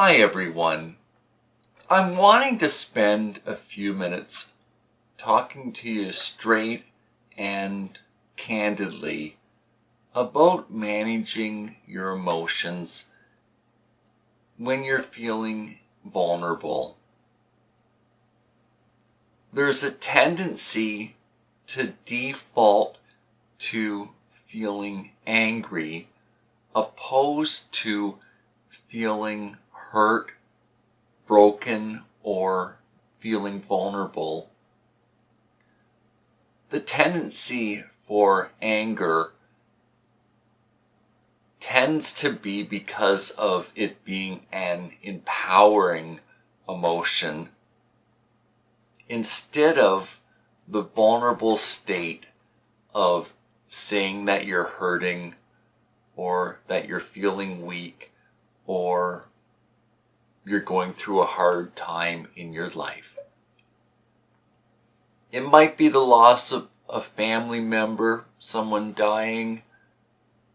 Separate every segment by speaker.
Speaker 1: Hi everyone. I'm wanting to spend a few minutes talking to you straight and candidly about managing your emotions when you're feeling vulnerable. There's a tendency to default to feeling angry opposed to feeling hurt, broken, or feeling vulnerable. The tendency for anger tends to be because of it being an empowering emotion instead of the vulnerable state of saying that you're hurting or that you're feeling weak or you're going through a hard time in your life. It might be the loss of a family member, someone dying,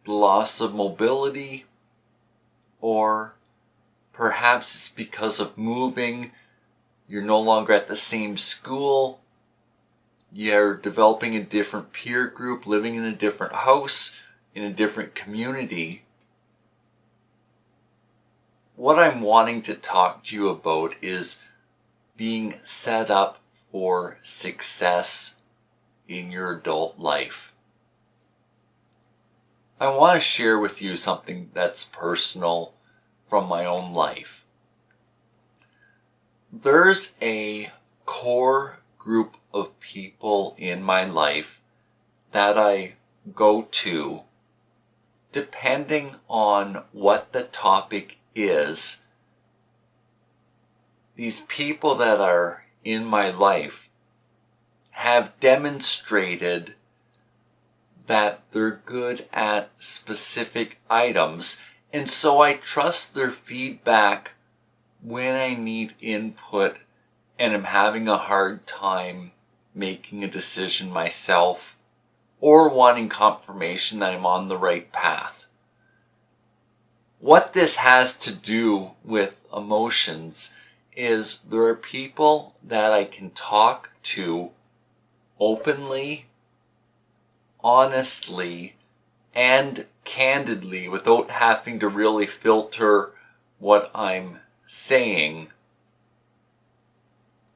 Speaker 1: the loss of mobility, or perhaps it's because of moving. You're no longer at the same school. You're developing a different peer group, living in a different house, in a different community. What I'm wanting to talk to you about is being set up for success in your adult life. I want to share with you something that's personal from my own life. There's a core group of people in my life that I go to depending on what the topic is. These people that are in my life have demonstrated that they're good at specific items, and so I trust their feedback when I need input and am having a hard time making a decision myself or wanting confirmation that I'm on the right path. What this has to do with emotions is there are people that I can talk to openly, honestly, and candidly without having to really filter what I'm saying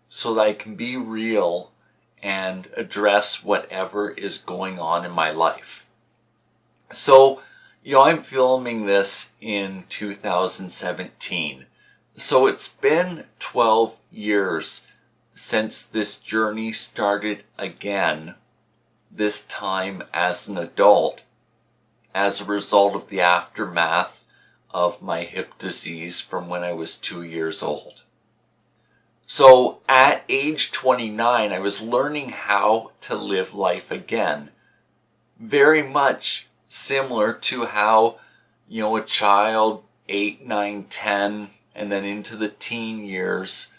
Speaker 1: so that I can be real and address whatever is going on in my life. So, I'm filming this in 2017. So it's been 12 years since this journey started again, this time as an adult, as a result of the aftermath of my hip disease from when I was 2 years old. So at age 29, I was learning how to live life again. Very much similar to how, a child, 8, 9, 10, and then into the teen years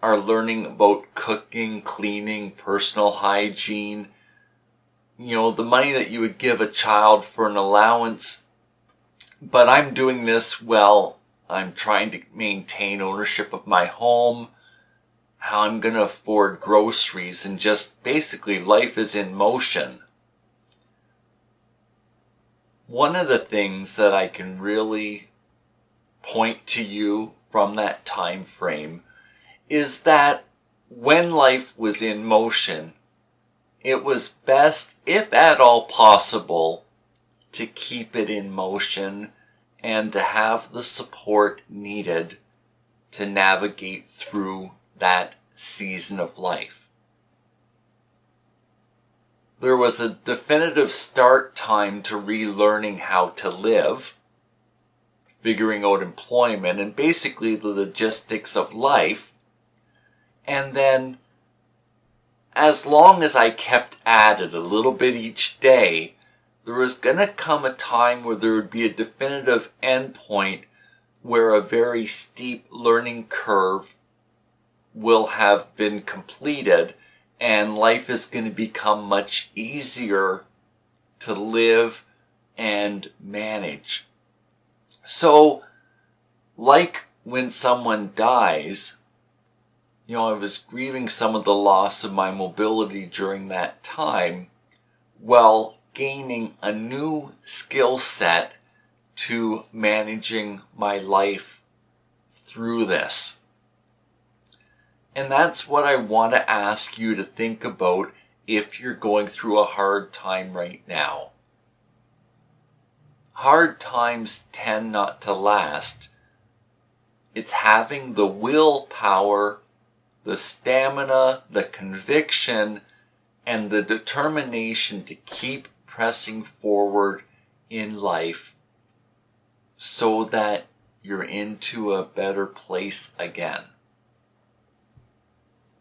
Speaker 1: are learning about cooking, cleaning, personal hygiene. The money that you would give a child for an allowance. But I'm doing this while I'm trying to maintain ownership of my home, how I'm going to afford groceries, and just basically life is in motion. One of the things that I can really point to you from that time frame is that when life was in motion, it was best, if at all possible, to keep it in motion and to have the support needed to navigate through that season of life. There was a definitive start time to relearning how to live, figuring out employment, and basically the logistics of life. And then, as long as I kept at it a little bit each day, there was going to come a time where there would be a definitive endpoint where a very steep learning curve will have been completed and life is going to become much easier to live and manage. So like when someone dies, I was grieving some of the loss of my mobility during that time, while gaining a new skill set to managing my life through this. And that's what I want to ask you to think about if you're going through a hard time right now. Hard times tend not to last. It's having the willpower, the stamina, the conviction, and the determination to keep pressing forward in life so that you're into a better place again.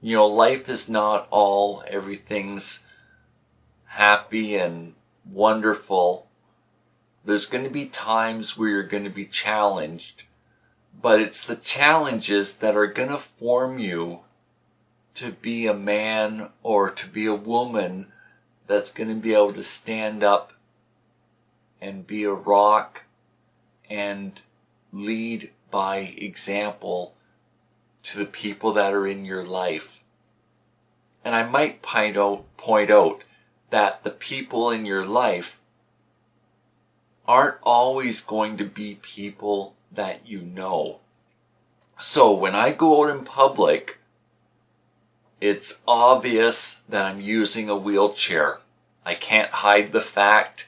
Speaker 1: Life is not all everything's happy and wonderful. There's going to be times where you're going to be challenged, but it's the challenges that are going to form you to be a man or to be a woman that's going to be able to stand up and be a rock and lead by example to the people that are in your life. And I might point out that the people in your life aren't always going to be people that you know. So when I go out in public, it's obvious that I'm using a wheelchair. I can't hide the fact.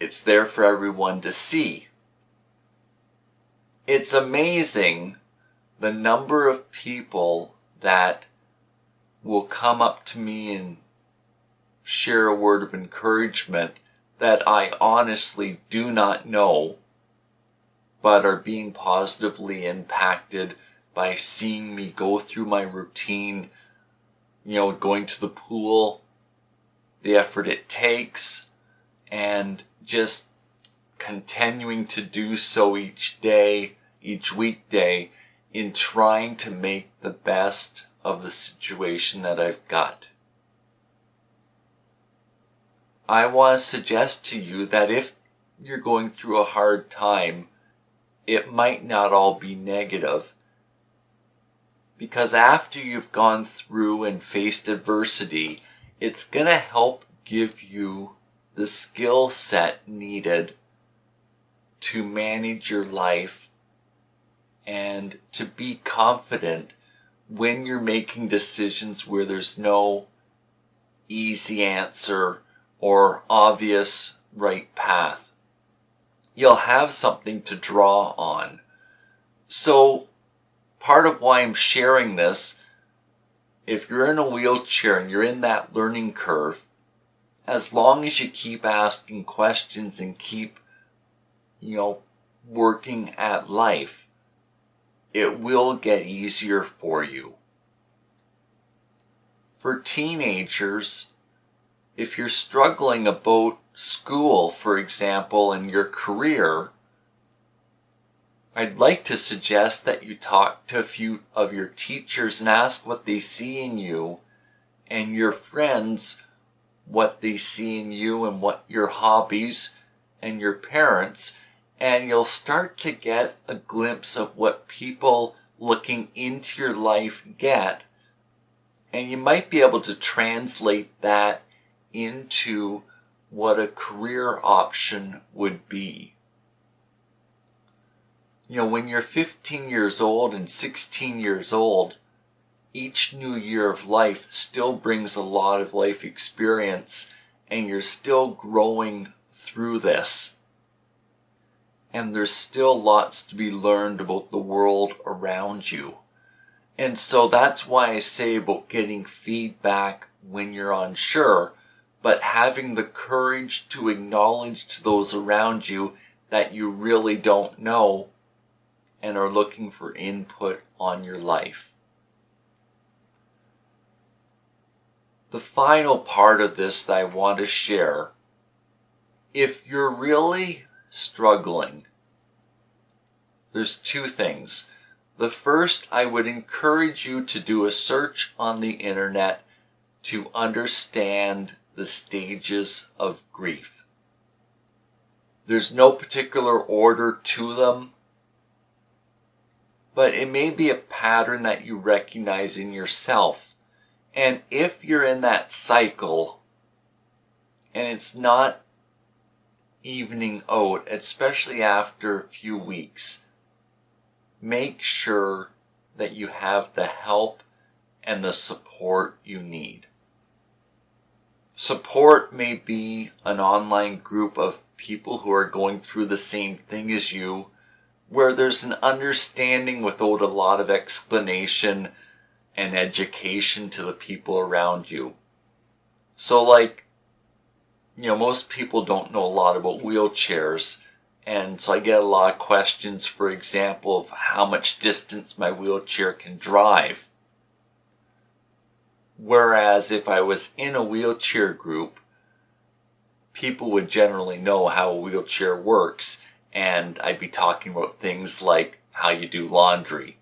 Speaker 1: It's there for everyone to see. It's amazing the number of people that will come up to me and share a word of encouragement that I honestly do not know, but are being positively impacted by seeing me go through my routine, going to the pool, the effort it takes, and just continuing to do so each day, each weekday, in trying to make the best of the situation that I've got. I want to suggest to you that if you're going through a hard time, it might not all be negative, because after you've gone through and faced adversity, it's going to help give you the skill set needed to manage your life and to be confident when you're making decisions where there's no easy answer or obvious right path. You'll have something to draw on. So part of why I'm sharing this, if you're in a wheelchair and you're in that learning curve, as long as you keep asking questions and keep, working at life, it will get easier for you. For teenagers, if you're struggling about school, for example, and your career, I'd like to suggest that you talk to a few of your teachers and ask what they see in you, and your friends what they see in you and what your hobbies, and your parents, and you'll start to get a glimpse of what people looking into your life get, and you might be able to translate that into what a career option would be. When you're 15 years old and 16 years old, each new year of life still brings a lot of life experience, and you're still growing through this. And there's still lots to be learned about the world around you. And so that's why I say about getting feedback when you're unsure, but having the courage to acknowledge to those around you that you really don't know and are looking for input on your life. The final part of this that I want to share, if you're really struggling, there's two things. The first, I would encourage you to do a search on the internet to understand the stages of grief. There's no particular order to them. but it may be a pattern that you recognize in yourself. And if you're in that cycle and it's not evening out, especially after a few weeks, make sure that you have the help and the support you need. Support may be an online group of people who are going through the same thing as you, where there's an understanding without a lot of explanation and education to the people around you. So most people don't know a lot about wheelchairs, and so I get a lot of questions, for example, of how much distance my wheelchair can drive. Whereas if I was in a wheelchair group, people would generally know how a wheelchair works, and I'd be talking about things like how you do laundry.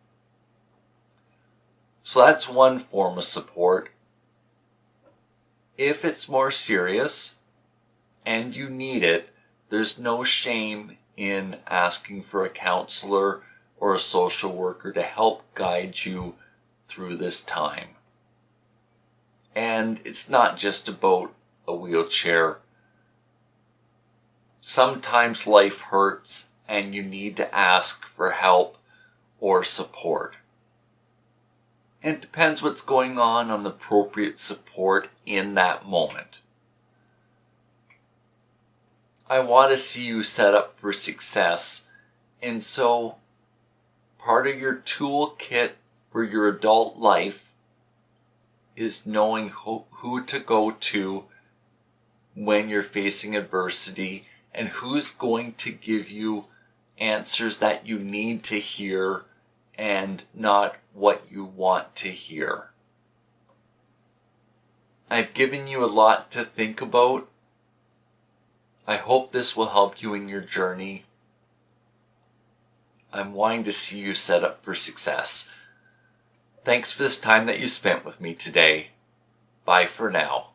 Speaker 1: So that's one form of support. If it's more serious and you need it, there's no shame in asking for a counselor or a social worker to help guide you through this time. And it's not just about a wheelchair. Sometimes life hurts and you need to ask for help or support. It depends what's going on the appropriate support in that moment. I want to see you set up for success, and so part of your toolkit for your adult life is knowing who to go to when you're facing adversity and who's going to give you answers that you need to hear and not what you want to hear. I've given you a lot to think about. I hope this will help you in your journey. I'm wanting to see you set up for success. Thanks for this time that you spent with me today. Bye for now.